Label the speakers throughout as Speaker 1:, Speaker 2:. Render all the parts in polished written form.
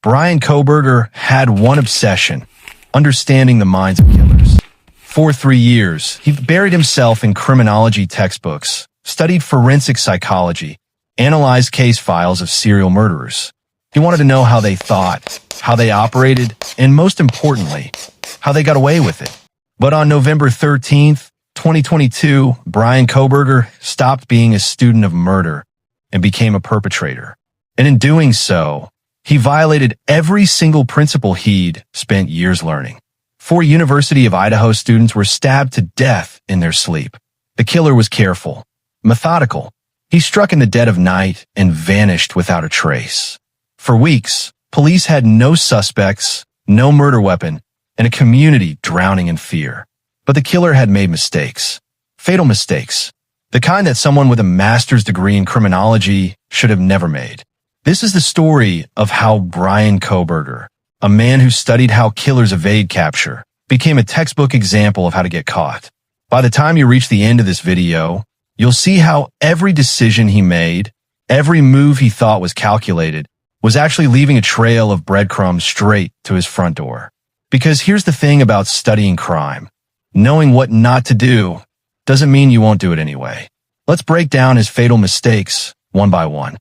Speaker 1: Bryan Kohberger had one obsession: understanding the minds of killers. For 3 years, he buried himself in criminology textbooks, studied forensic psychology, analyzed case files of serial murderers. He wanted to know how they thought, how they operated, and most importantly, how they got away with it. But on November 13th, 2022, Bryan Kohberger stopped being a student of murder and became a perpetrator. And in doing so, he violated every single principle he'd spent years learning. 4 University of Idaho students were stabbed to death in their sleep. The killer was careful, methodical. He struck in the dead of night and vanished without a trace. For weeks, police had no suspects, no murder weapon, and a community drowning in fear. But the killer had made mistakes. Fatal mistakes. The kind that someone with a master's degree in criminology should have never made. This is the story of how Bryan Kohberger, a man who studied how killers evade capture, became a textbook example of how to get caught. By the time you reach the end of this video, you'll see how every decision he made, every move he thought was calculated, was actually leaving a trail of breadcrumbs straight to his front door. Because here's the thing about studying crime. Knowing what not to do doesn't mean you won't do it anyway. Let's break down his fatal mistakes one by one.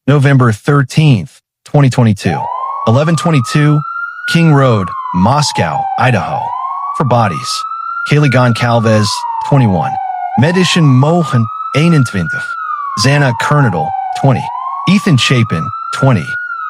Speaker 1: November 13th, 2022, 1122 King Road, Moscow, Idaho. For bodies: Kaylee Goncalves, 21, Medicine Mohan, 21, Xana Kernadal, 20, Ethan Chapin, 20,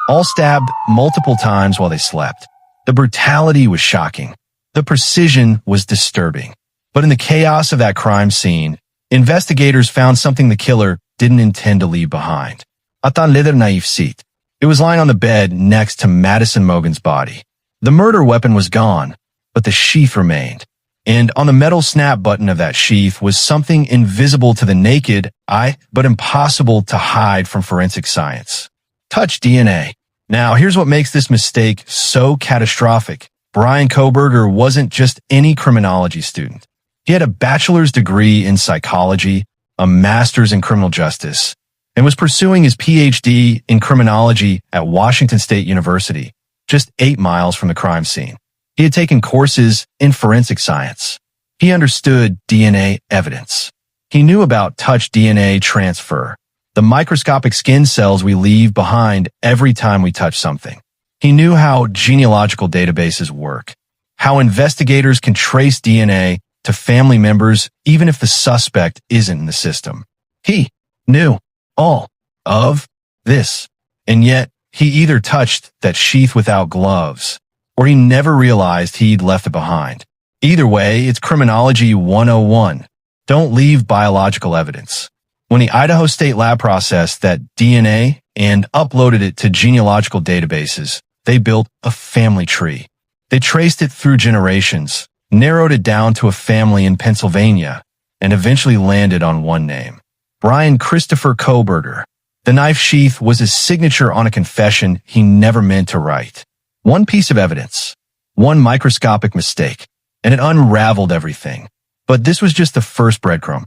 Speaker 1: all stabbed multiple times while they slept. The brutality was shocking. The precision was disturbing. But in the chaos of that crime scene, investigators found something the killer didn't intend to leave behind. Atan leather naif seat. It was lying on the bed next to Madison Mogan's body. The murder weapon was gone, but the sheath remained. And on the metal snap button of that sheath was something invisible to the naked eye, but impossible to hide from forensic science. Touch DNA. Now, here's what makes this mistake so catastrophic. Bryan Kohberger wasn't just any criminology student. He had a bachelor's degree in psychology, a master's in criminal justice, and was pursuing his PhD in criminology at Washington State University, just 8 miles from the crime scene. He had taken courses in forensic science. He understood DNA evidence. He knew about touch DNA transfer, the microscopic skin cells we leave behind every time we touch something. He knew how genealogical databases work, how investigators can trace DNA to family members even if the suspect isn't in the system. He knew all of this, and yet he either touched that sheath without gloves, or he never realized he'd left it behind. Either way, it's Criminology 101. Don't leave biological evidence. When the Idaho State Lab processed that DNA and uploaded it to genealogical databases, they built a family tree. They traced it through generations, narrowed it down to a family in Pennsylvania, and eventually landed on one name: Bryan Christopher Kohberger. The knife sheath was his signature on a confession he never meant to write. One piece of evidence, one microscopic mistake, and it unraveled everything. But this was just the first breadcrumb.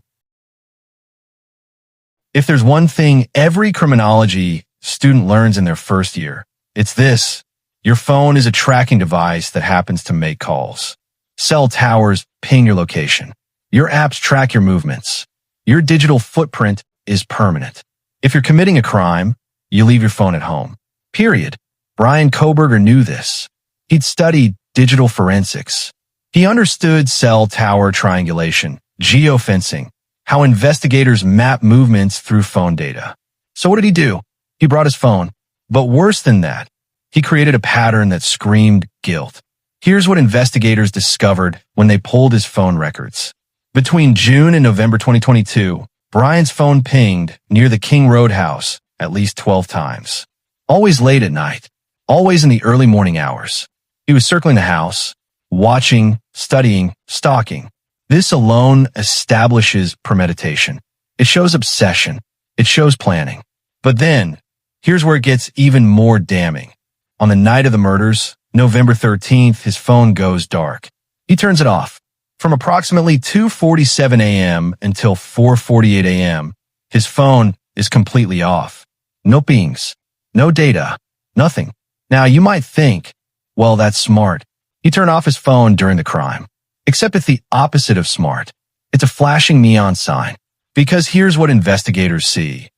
Speaker 1: If there's one thing every criminology student learns in their first year, it's this: your phone is a tracking device that happens to make calls. Cell towers ping your location. Your apps track your movements. Your digital footprint is permanent. If you're committing a crime, you leave your phone at home. Period. Bryan Kohberger knew this. He'd studied digital forensics. He understood cell tower triangulation, geofencing, how investigators map movements through phone data. So what did he do? He brought his phone. But worse than that, he created a pattern that screamed guilt. Here's what investigators discovered when they pulled his phone records. Between June and November 2022, Bryan's phone pinged near the King Road house at least 12 times. Always late at night, always in the early morning hours. He was circling the house, watching, studying, stalking. This alone establishes premeditation. It shows obsession. It shows planning. But then, here's where it gets even more damning. On the night of the murders, November 13th, his phone goes dark. He turns it off. From approximately 2:47 a.m. until 4:48 a.m., his phone is completely off. No pings, no data, Nothing. Now, you might think, well, that's smart. He turned off his phone during the crime. Except it's the opposite of smart. It's a flashing neon sign. Because here's what investigators see.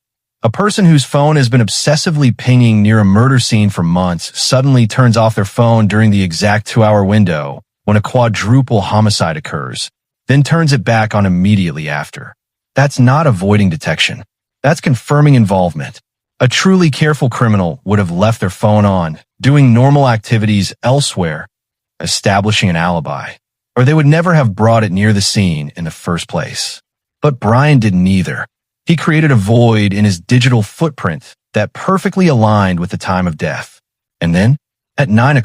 Speaker 1: A person whose phone has been obsessively pinging near a murder scene for months suddenly turns off their phone during the exact 2-hour window when a quadruple homicide occurs, then turns it back on immediately after. That's not avoiding detection. That's confirming involvement. A truly careful criminal would have left their phone on, doing normal activities elsewhere, establishing an alibi, or they would never have brought it near the scene in the first place. But Bryan didn't either. He created a void in his digital footprint that perfectly aligned with the time of death. And then, at 9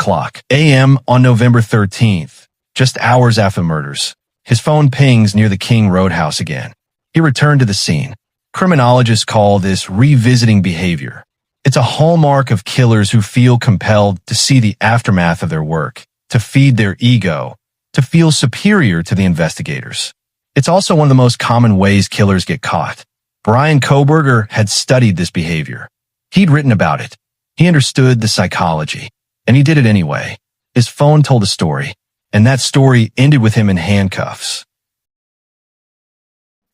Speaker 1: a.m. on November 13th, just hours after the murders, his phone pings near the King Roadhouse again. He returned to the scene. Criminologists call this revisiting behavior. It's a hallmark of killers who feel compelled to see the aftermath of their work, to feed their ego, to feel superior to the investigators. It's also one of the most common ways killers get caught. Bryan Kohberger had studied this behavior. He'd written about it. He understood the psychology, and he did it anyway. His phone told a story, and that story ended with him in handcuffs.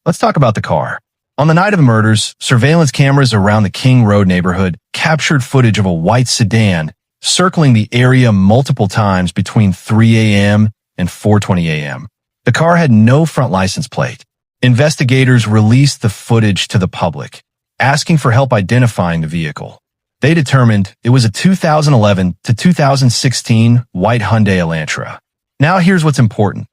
Speaker 1: Let's talk about the car. On the night of the murders, surveillance cameras around the King Road neighborhood captured footage of a white sedan circling the area multiple times between 3 a.m. and 4:20 a.m. The car had no front license plate. Investigators released the footage to the public, asking for help identifying the vehicle. They determined it was a 2011 to 2016 white Hyundai Elantra. Now here's what's important.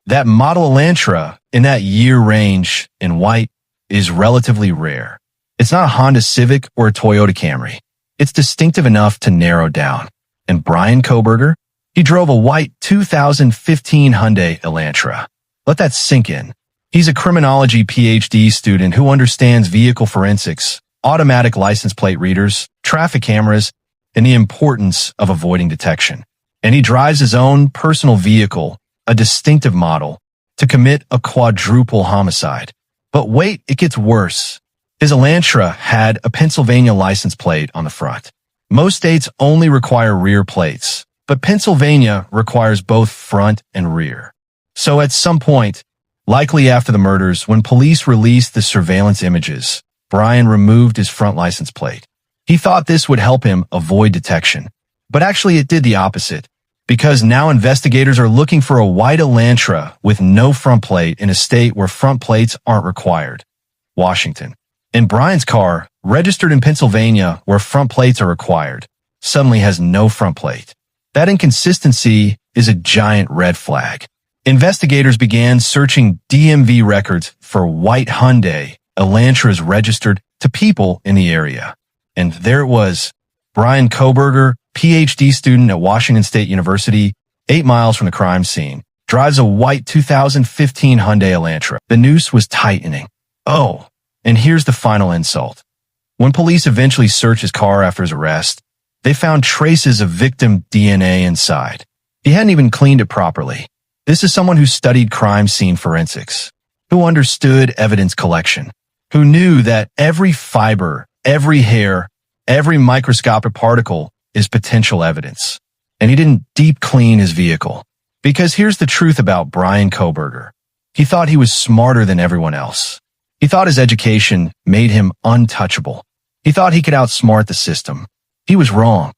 Speaker 1: That model Elantra in that year range in white is relatively rare. It's not a Honda Civic or a Toyota Camry. It's distinctive enough to narrow down. And Bryan Kohberger, he drove a white 2015 Hyundai Elantra. Let that sink in. He's a criminology PhD student who understands vehicle forensics, automatic license plate readers, traffic cameras, and the importance of avoiding detection. And he drives his own personal vehicle, a distinctive model, to commit a quadruple homicide. But wait, it gets worse. His Elantra had a Pennsylvania license plate on the front. Most states only require rear plates, but Pennsylvania requires both front and rear. So at some point, likely after the murders, when police released the surveillance images, Bryan removed his front license plate. He thought this would help him avoid detection. But actually it did the opposite, because now investigators are looking for a white Elantra with no front plate in a state where front plates aren't required, Washington. And Bryan's car, registered in Pennsylvania where front plates are required, suddenly has no front plate. That inconsistency is a giant red flag. Investigators began searching DMV records for white Hyundai Elantras registered to people in the area. And there it was. Bryan Kohberger, PhD student at Washington State University, 8 miles from the crime scene, drives a white 2015 Hyundai Elantra. The noose was tightening. Oh, and here's the final insult. When police eventually searched his car after his arrest, they found traces of victim DNA inside. He hadn't even cleaned it properly. This is someone who studied crime scene forensics, who understood evidence collection, who knew that every fiber, every hair, every microscopic particle is potential evidence. And he didn't deep clean his vehicle. Because here's the truth about Bryan Kohberger. He thought he was smarter than everyone else. He thought his education made him untouchable. He thought he could outsmart the system. He was wrong.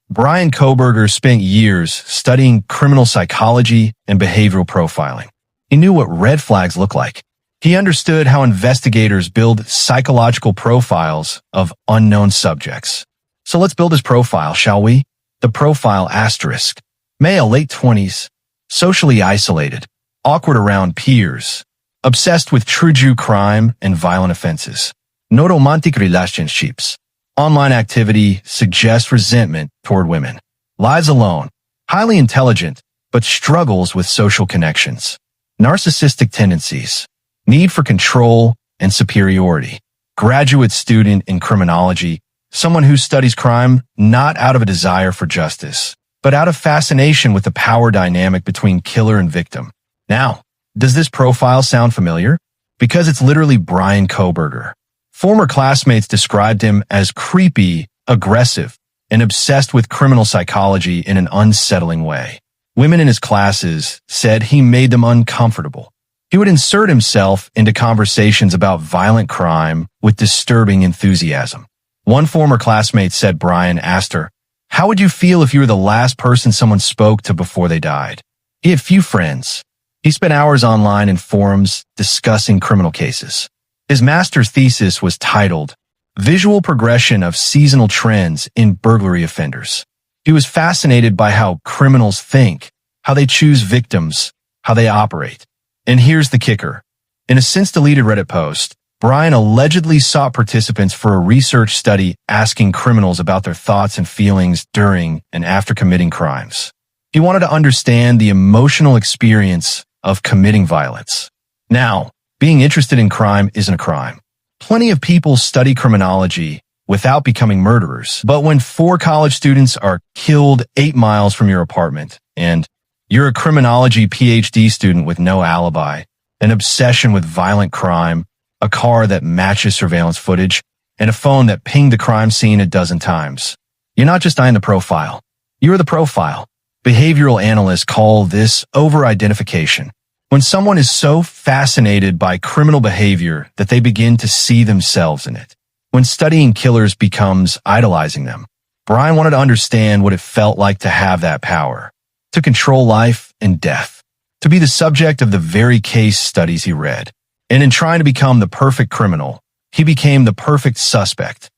Speaker 1: Bryan Kohberger spent years studying criminal psychology and behavioral profiling. He knew what red flags look like. He understood how investigators build psychological profiles of unknown subjects. So let's build his profile, shall we? The profile asterisk. Male, late 20s, socially isolated, awkward around peers, obsessed with true crime and violent offenses. No romantic relationships. Online activity suggests resentment toward women. Lives alone. Highly intelligent, but struggles with social connections. Narcissistic tendencies. Need for control and superiority. Graduate student in criminology. Someone who studies crime not out of a desire for justice, but out of fascination with the power dynamic between killer and victim. Now, does this profile sound familiar? Because it's literally Bryan Kohberger. Former classmates described him as creepy aggressive, and obsessed with criminal psychology in an unsettling way. Women in his classes said he made them uncomfortable. He would insert himself into conversations about violent crime with disturbing enthusiasm. One former classmate said Bryan asked her, "How would you feel if you were the last person someone spoke to before they died?" He had few friends. He spent hours online in forums discussing criminal cases. His master's thesis was titled, "Visual Progression of Seasonal Trends in Burglary Offenders." He was fascinated by how criminals think, how they choose victims, how they operate. And here's the kicker. In a since-deleted Reddit post, Bryan allegedly sought participants for a research study asking criminals about their thoughts and feelings during and after committing crimes. He wanted to understand the emotional experience of committing violence. Now, being interested in crime isn't a crime. Plenty of people study criminology without becoming murderers. But when 4 college students are killed 8 miles from your apartment, and you're a criminology PhD student with no alibi, an obsession with violent crime, a car that matches surveillance footage, and a phone that pinged the crime scene a dozen times, you're not just eyeing the profile. You're the profile. Behavioral analysts call this over-identification. When someone is so fascinated by criminal behavior that they begin to see themselves in it. When studying killers becomes idolizing them. Bryan wanted to understand what it felt like to have that power, to control life and death, to be the subject of the very case studies he read. And in trying to become the perfect criminal, he became the perfect suspect.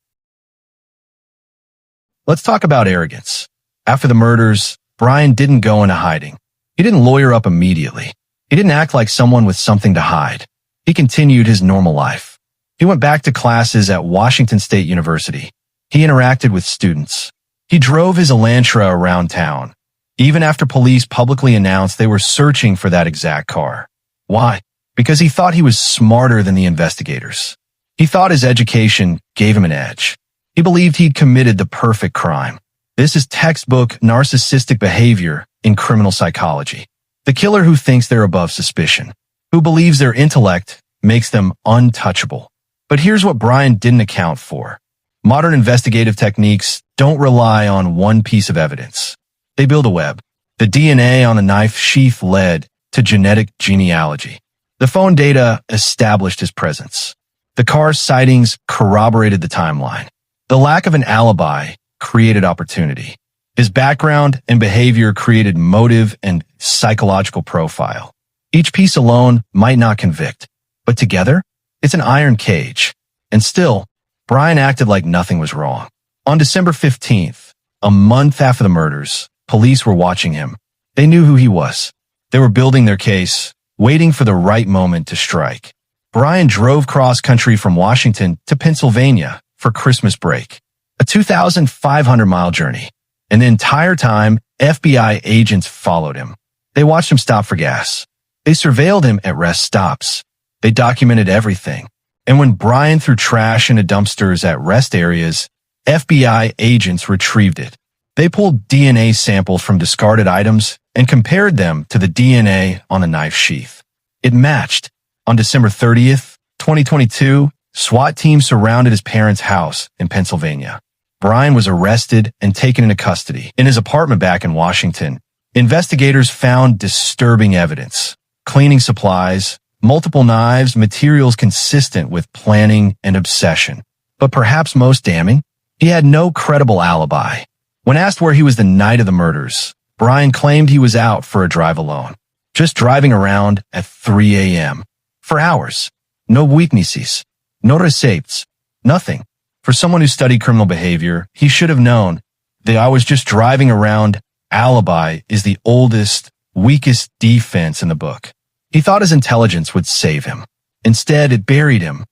Speaker 1: Let's talk about arrogance. After the murders, Bryan didn't go into hiding. He didn't lawyer up immediately. He didn't act like someone with something to hide. He continued his normal life. He went back to classes at Washington State University. He interacted with students. He drove his Elantra around town, even after police publicly announced they were searching for that exact car. Why? Because he thought he was smarter than the investigators. He thought his education gave him an edge. He believed he'd committed the perfect crime. This is textbook narcissistic behavior in criminal psychology. The killer who thinks they're above suspicion, who believes their intellect makes them untouchable. But here's what Bryan didn't account for. Modern investigative techniques don't rely on one piece of evidence. They build a web. The DNA on the knife sheath led to genetic genealogy. The phone data established his presence. The car's sightings corroborated the timeline. The lack of an alibi created opportunity. His background and behavior created motive and psychological profile. Each piece alone might not convict, but together, it's an iron cage. And still, Bryan acted like nothing was wrong. On December 15th, a month after the murders, police were watching him. They knew who he was. They were building their case, waiting for the right moment to strike. Bryan drove cross-country from Washington to Pennsylvania for Christmas break, a 2,500-mile journey. And the entire time, FBI agents followed him. They watched him stop for gas. They surveilled him at rest stops. They documented everything. And when Bryan threw trash into dumpsters at rest areas, FBI agents retrieved it. They pulled DNA samples from discarded items and compared them to the DNA on the knife sheath. It matched. On December 30th, 2022, SWAT teams surrounded his parents' house in Pennsylvania. Bryan was arrested and taken into custody. In his apartment back in Washington, investigators found disturbing evidence. Cleaning supplies, multiple knives, materials consistent with planning and obsession. But perhaps most damning, he had no credible alibi. When asked where he was the night of the murders, Bryan claimed he was out for a drive alone, just driving around at 3 a.m. for hours. No weaknesses, no receipts, nothing. For someone who studied criminal behavior, he should have known that I was just driving around. Alibi is the oldest, weakest defense in the book. He thought his intelligence would save him. Instead, it buried him.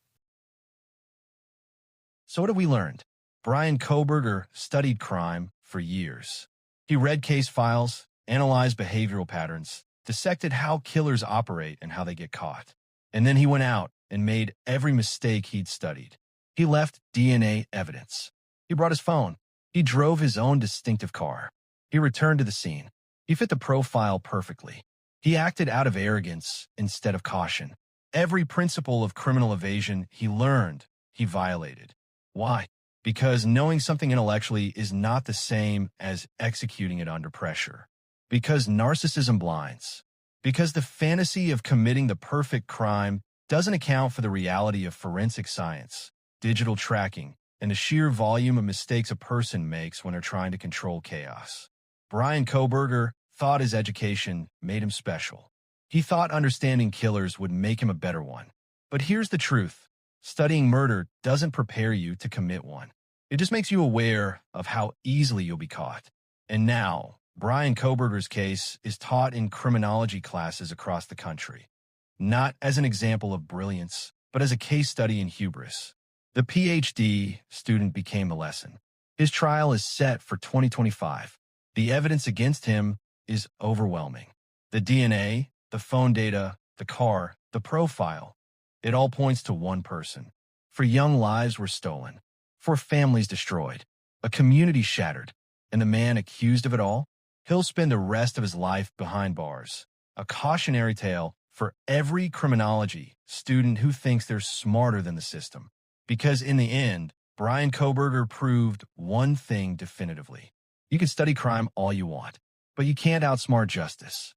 Speaker 1: So what have we learned? Bryan Kohberger studied crime for years. He read case files, analyzed behavioral patterns, dissected how killers operate and how they get caught. And then he went out and made every mistake he'd studied. He left DNA evidence. He brought his phone. He drove his own distinctive car. He returned to the scene. He fit the profile perfectly. He acted out of arrogance instead of caution. Every principle of criminal evasion he learned, he violated. Why? Because knowing something intellectually is not the same as executing it under pressure. Because narcissism blinds. Because the fantasy of committing the perfect crime doesn't account for the reality of forensic science, digital tracking, and the sheer volume of mistakes a person makes when they're trying to control chaos. Bryan Kohberger thought his education made him special. He thought understanding killers would make him a better one. But here's the truth. Studying murder doesn't prepare you to commit one. It just makes you aware of how easily you'll be caught. And now, Bryan Kohberger's case is taught in criminology classes across the country. Not as an example of brilliance, but as a case study in hubris. The PhD student became the lesson. His trial is set for 2025. The evidence against him is overwhelming. The DNA, the phone data, the car, the profile, it all points to one person. For young lives were stolen, for families destroyed, a community shattered, and the man accused of it all, he'll spend the rest of his life behind bars. A cautionary tale for every criminology student who thinks they're smarter than the system. Because in the end, Bryan Kohberger proved one thing definitively. You can study crime all you want, but you can't outsmart justice.